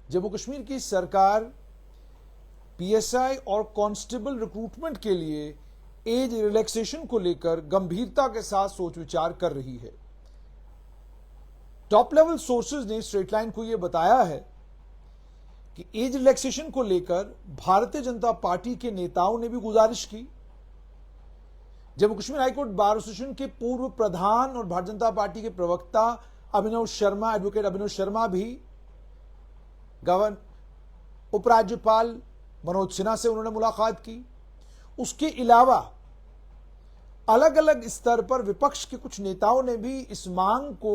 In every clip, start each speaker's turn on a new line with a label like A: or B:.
A: जम्मू कश्मीर की सरकार पीएसआई और कांस्टेबल रिक्रूटमेंट के लिए एज रिलैक्सेशन को लेकर गंभीरता के साथ सोच विचार कर रही है। टॉप लेवल सोर्सेज ने स्ट्रेट लाइन को यह बताया है कि एज रिलैक्सेशन को लेकर भारतीय जनता पार्टी के नेताओं ने भी गुजारिश की। Jammu Kashmir high court bar association के पूर्व प्रधान और भारतीय जनता पार्टी के प्रवक्ता एडवोकेट अभिनव शर्मा भी उपराज्यपाल मनोज सिन्हा से उन्होंने मुलाकात की। उसके अलावा अलग अलग स्तर पर विपक्ष के कुछ नेताओं ने भी इस मांग को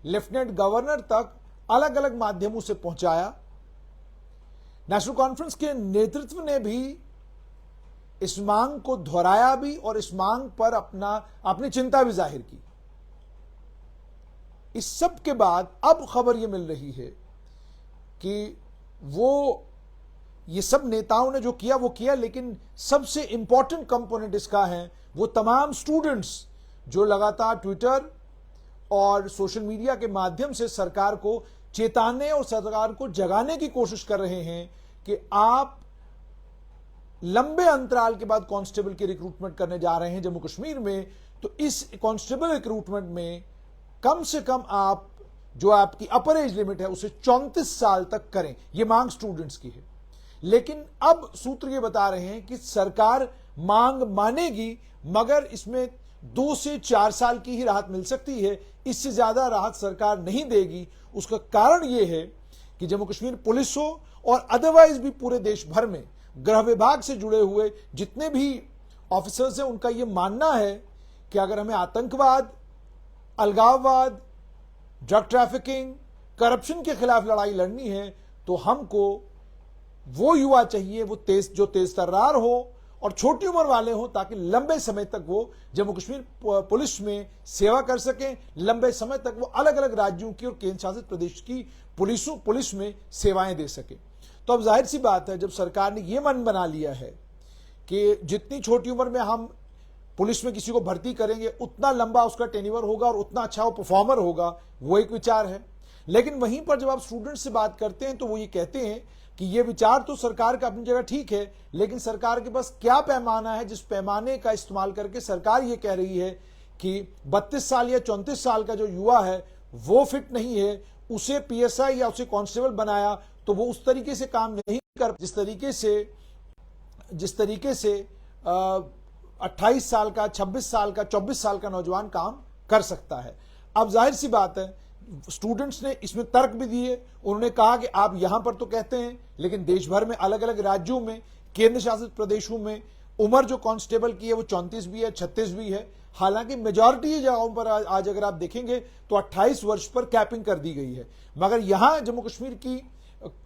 A: लेफ्टिनेंट गवर्नर तक अलग अलग माध्यमों से पहुंचाया। नेशनल कॉन्फ्रेंस के नेतृत्व ने भी इस मांग को दोहराया भी और इस मांग पर अपनी चिंता भी जाहिर की। इस सब के बाद अब खबर यह मिल रही है कि ये सब नेताओं ने जो किया वो किया, लेकिन सबसे इंपॉर्टेंट कंपोनेंट इसका है वो तमाम स्टूडेंट्स जो लगातार ट्विटर और सोशल मीडिया के माध्यम से सरकार को चेताने और सरकार को जगाने की कोशिश कर रहे हैं कि आप लंबे अंतराल के बाद कांस्टेबल की रिक्रूटमेंट करने जा रहे हैं जम्मू कश्मीर में, तो इस कांस्टेबल रिक्रूटमेंट में कम से कम आप जो आपकी अपर एज लिमिट है उसे 34 साल तक करें। यह मांग स्टूडेंट्स की है। लेकिन अब सूत्र ये बता रहे हैं कि सरकार मांग मानेगी, मगर इसमें 2 से 4 साल की ही राहत मिल सकती है, इससे ज्यादा राहत सरकार नहीं देगी। उसका कारण यह है कि जम्मू कश्मीर पुलिस हो और अदरवाइज भी पूरे देश भर में गृह विभाग से जुड़े हुए जितने भी ऑफिसर्स हैं, उनका यह मानना है कि अगर हमें आतंकवाद, अलगाववाद, ड्रग ट्रैफिकिंग, करप्शन के खिलाफ लड़ाई लड़नी है तो हमको वो युवा चाहिए जो तेज तर्रार हो और छोटी उम्र वाले हो, ताकि लंबे समय तक वो जम्मू कश्मीर पुलिस में सेवा कर सकें, लंबे समय तक वो अलग अलग राज्यों की और केंद्र शासित प्रदेश की पुलिस में सेवाएं दे सके। तो अब जाहिर सी बात है, जब सरकार ने यह मन बना लिया है कि जितनी छोटी उम्र में हम पुलिस में किसी को भर्ती करेंगे उतना लंबा उसका टेन्योर होगा और उतना अच्छा वो परफॉर्मर होगा, वो एक विचार है। लेकिन वहीं पर जब आप स्टूडेंट से बात करते हैं तो वो ये कहते हैं कि ये विचार तो सरकार का अपनी जगह ठीक है, लेकिन सरकार के पास क्या पैमाना है जिस पैमाने का इस्तेमाल करके सरकार ये कह रही है कि 32 साल या 34 साल का जो युवा है वो फिट नहीं है, उसे पीएसआई या उसे कांस्टेबल बनाया तो वो उस तरीके से काम नहीं कर जिस तरीके से 28 साल का, 26 साल का, 24 साल का नौजवान काम कर सकता है। अब जाहिर सी बात है, स्टूडेंट्स ने इसमें तर्क भी दिए। उन्होंने कहा कि आप यहां पर तो कहते हैं, लेकिन देश भर में अलग अलग राज्यों में, केंद्र शासित प्रदेशों में उम्र जो कांस्टेबल की है वो 34 भी है, 36 भी है। हालांकि मेजॉरिटी जगहों पर आज अगर आप देखेंगे तो 28 वर्ष पर कैपिंग कर दी गई है। मगर यहां जम्मू कश्मीर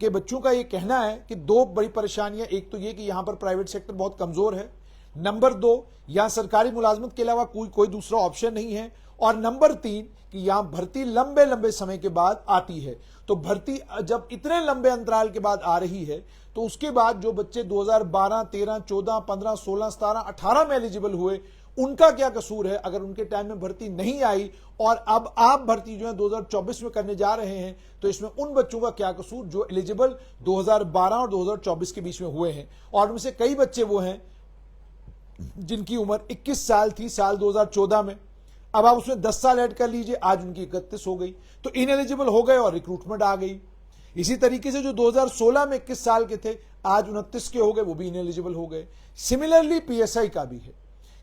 A: के बच्चों का ये कहना है कि 2 बड़ी परेशानियां, एक तो ये कि यहां पर प्राइवेट सेक्टर बहुत कमजोर है, नंबर 2 यहां सरकारी मुलाजमत के अलावा कोई दूसरा ऑप्शन नहीं है, और नंबर 3 कि यहां भर्ती लंबे समय के बाद आती है। तो भर्ती जब इतने लंबे अंतराल के बाद आ रही है तो उसके बाद जो बच्चे 2012, 13, 14, 15, 16, 17, 18 में एलिजिबल हुए, उनका क्या कसूर है अगर उनके टाइम में भर्ती नहीं आई और अब आप भर्ती जो है 2024 में करने जा रहे हैं, तो इसमें उन बच्चों का क्या कसूर जो एलिजिबल 2012 और 2024 के बीच में हुए हैं। और उनमें से कई बच्चे वो हैं जिनकी उम्र 21 साल थी साल 2014 में, अब आप उसमें 10 साल ऐड कर लीजिए, आज उनकी 31 हो गई, तो इनएलिजिबल हो गए और रिक्रूटमेंट आ गई। इसी तरीके से जो 2016 में 21 साल के थे आज 29 के हो गए, वो भी इनएलिजिबल हो गए। सिमिलरली पीएसआई का भी है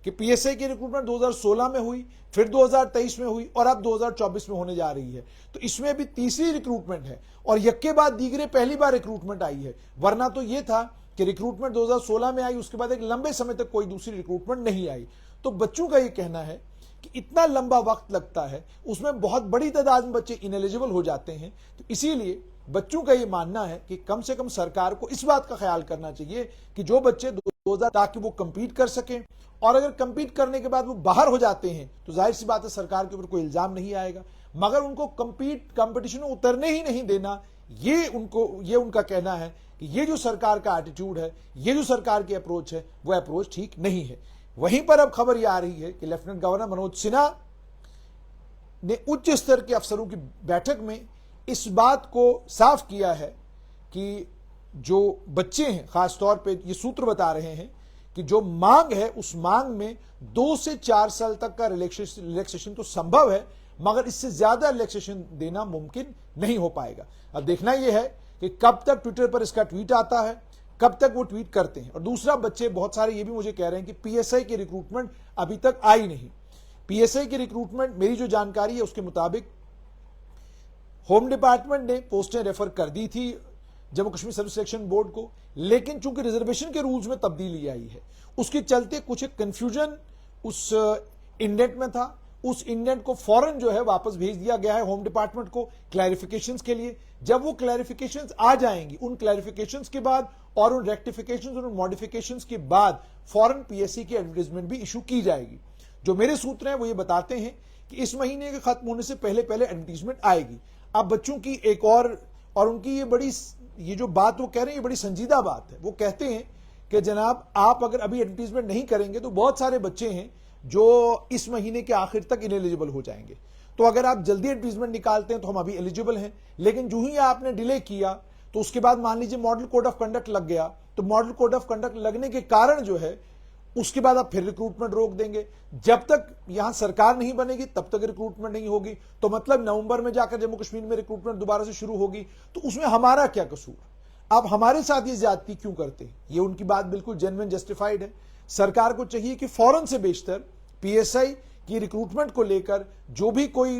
A: कि पीएसआई की रिक्रूटमेंट 2016 में हुई, फिर 2023 में हुई और अब 2024 में होने जा रही है। तो इसमें भी तीसरी रिक्रूटमेंट है और यक्के बाद दीगरे पहली बार रिक्रूटमेंट आई है। वरना तो यह था कि रिक्रूटमेंट 2016 में आई, उसके बाद एक लंबे समय तक कोई दूसरी रिक्रूटमेंट नहीं आई। तो बच्चों का यह कहना है कि इतना लंबा वक्त लगता है, उसमें बहुत बड़ी तादाद में बच्चे इनएलिजिबल हो जाते हैं। तो इसीलिए बच्चों का यह मानना है कि कम से कम सरकार को इस बात का ख्याल करना चाहिए कि जो बच्चे 2000 ताकि वो कंपीट कर सकें, और अगर कंपीट करने के बाद वो बाहर हो जाते हैं तो जाहिर सी बात है सरकार के ऊपर कोई इल्जाम नहीं आएगा, मगर उनको कंपटीशन में उतरने ही नहीं देना, ये उनका कहना है कि ये जो सरकार का एटीट्यूड है, ये जो सरकार की अप्रोच है, वो अप्रोच ठीक नहीं है। वहीं पर अब खबर यह आ रही है कि लेफ्टिनेंट गवर्नर मनोज सिन्हा ने उच्च स्तर के अफसरों की बैठक में इस बात को साफ किया है कि जो बच्चे हैं, खासतौर पे ये सूत्र बता रहे हैं कि जो मांग है उस मांग में 2 से 4 साल तक का रिलैक्सेशन तो संभव है, मगर इससे ज्यादा रिलैक्सेशन देना मुमकिन नहीं हो पाएगा। अब देखना यह है कि कब तक ट्विटर पर इसका ट्वीट आता है, कब तक वो ट्वीट करते हैं। और दूसरा, बच्चे बहुत सारे ये भी मुझे कह रहे हैं कि पीएसआई की रिक्रूटमेंट अभी तक आई नहीं। पीएसआई की रिक्रूटमेंट, मेरी जो जानकारी है उसके मुताबिक होम डिपार्टमेंट ने पोस्टें रेफर कर दी थी Jammu Kashmir service selection board को, लेकिन चूंकि रिजर्वेशन के रूल्स में तब्दीली आई है, उसके चलते कुछ कंफ्यूजन उस इंडेंट में था। उस इंडेंट को फौरन जो है वापस भेज दिया गया है होम डिपार्टमेंट को क्लैरिफिकेशंस के लिए। जब वो क्लैरिफिकेशंस आ जाएंगी, उन क्लैरिफिकेशंस के बाद और उन रेक्टिफिकेशंस और उन मॉडिफिकेशंस के बाद फौरन पीएससी की एडवर्टाइजमेंट भी इशू की जाएगी। जो मेरे सूत्र हैं वो ये बताते हैं कि इस महीने के खत्म होने से पहले पहले एडवर्टाइजमेंट आएगी। अब बच्चों की एक और उनकी ये जो बात वो कह रहे हैं, ये बड़ी संजीदा बात है। वो कहते हैं कि जनाब, आप अगर अभी एडवर्टाइजमेंट नहीं करेंगे तो बहुत सारे बच्चे हैं जो इस महीने के आखिर तक इनएलिजिबल हो जाएंगे। तो अगर आप जल्दी एडवर्टाइजमेंट निकालते हैं तो हम अभी एलिजिबल हैं, लेकिन जो ही आपने डिले किया तो उसके बाद मान लीजिए मॉडल कोड ऑफ कंडक्ट लग गया, तो मॉडल कोड ऑफ कंडक्ट लगने के कारण जो है उसके बाद आप फिर रिक्रूटमेंट रोक देंगे। जब तक यहां सरकार नहीं बनेगी तब तक रिक्रूटमेंट नहीं होगी। तो मतलब नवंबर में जाकर जम्मू कश्मीर में रिक्रूटमेंट दोबारा से शुरू होगी, तो उसमें हमारा क्या कसूर? आप हमारे साथ ये ज्यादती क्यों करते हैं? ये उनकी बात बिल्कुल जेन्युइन जस्टिफाइड है। सरकार को चाहिए कि फौरन से बेशतर पीएसआई की रिक्रूटमेंट को लेकर जो भी कोई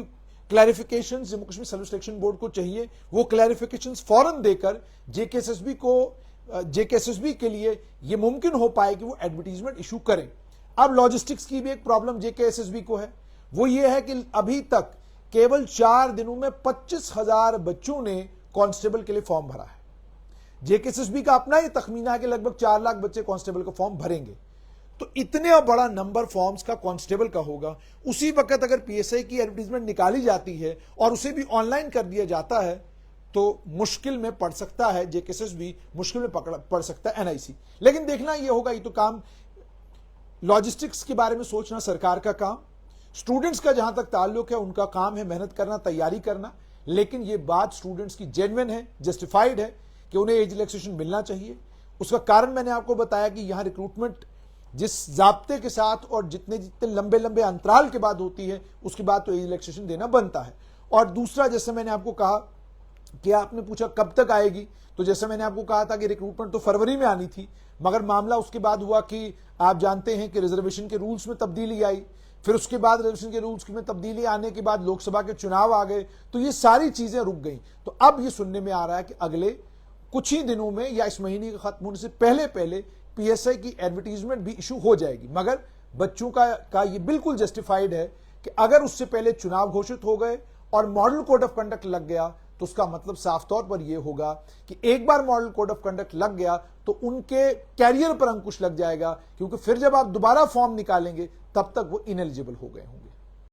A: clarification Jammu Kashmir service selection board को चाहिए, वो क्लैरिफिकेशन फौरन देकर जेकेएसएसबी के लिए यह मुमकिन हो पाए कि वो एडवर्टाइजमेंट इशू करें। अब लॉजिस्टिक्स की भी एक प्रॉब्लम जेकेएसएसबी को है। वो ये है कि अभी तक केवल 4 दिनों में 25,000 बच्चों ने कांस्टेबल के लिए फॉर्म भरा है। जेकेएसएसबी का अपना ही तखमीना है कि लगभग 4 लाख बच्चे कांस्टेबल का फॉर्म भरेंगे। तो इतने बड़ा नंबर फॉर्म्स का कांस्टेबल का होगा, उसी वक्त अगर पीएसआई की एडवर्टाइजमेंट निकाली जाती है और उसे भी ऑनलाइन कर दिया जाता है तो मुश्किल में पड़ सकता है जेकेएसएसबी, मुश्किल में पड़ सकता है एनआईसी। लेकिन देखना यह होगा, ये तो काम लॉजिस्टिक्स के बारे में सोचना सरकार का काम, स्टूडेंट्स का जहां तक ताल्लुक है उनका काम है मेहनत करना, तैयारी करना। लेकिन यह बात स्टूडेंट्स की जेन्युइन है, जस्टिफाइड है कि उन्हें एज रिलैक्सेशन मिलना चाहिए। उसका कारण मैंने आपको बताया कि यहां रिक्रूटमेंट जिस जाब्ते के साथ और जितने लंबे लंबे अंतराल के बाद होती है, उसके बाद तो एज रिलैक्सेशन देना बनता है। और दूसरा, जैसे मैंने आपको कहा कि आपने पूछा कब तक आएगी, तो जैसे मैंने आपको कहा था कि रिक्रूटमेंट तो फरवरी में आनी थी, मगर मामला उसके बाद हुआ कि आप जानते हैं कि रिजर्वेशन के रूल्स में तब्दीली आई, फिर उसके बाद रिजर्वेशन के रूल्स में तब्दीली आने के बाद लोकसभा के चुनाव आ गए, तो ये सारी चीजें रुक गई। तो अब ये सुनने में आ रहा है कि अगले कुछ ही दिनों में या इस महीने के खत्म होने से पहले पहले पीएसआई की एडवर्टाइजमेंट भी इशू हो जाएगी। मगर बच्चों का ये बिल्कुल जस्टिफाइड है कि अगर उससे पहले चुनाव घोषित हो गए और मॉडल कोड ऑफ कंडक्ट लग गया तो उसका मतलब साफ तौर पर यह होगा कि एक बार मॉडल कोड ऑफ कंडक्ट लग गया तो उनके कैरियर पर अंकुश लग जाएगा, क्योंकि फिर जब आप दोबारा फॉर्म निकालेंगे तब तक वो इनएलिजिबल हो गए होंगे।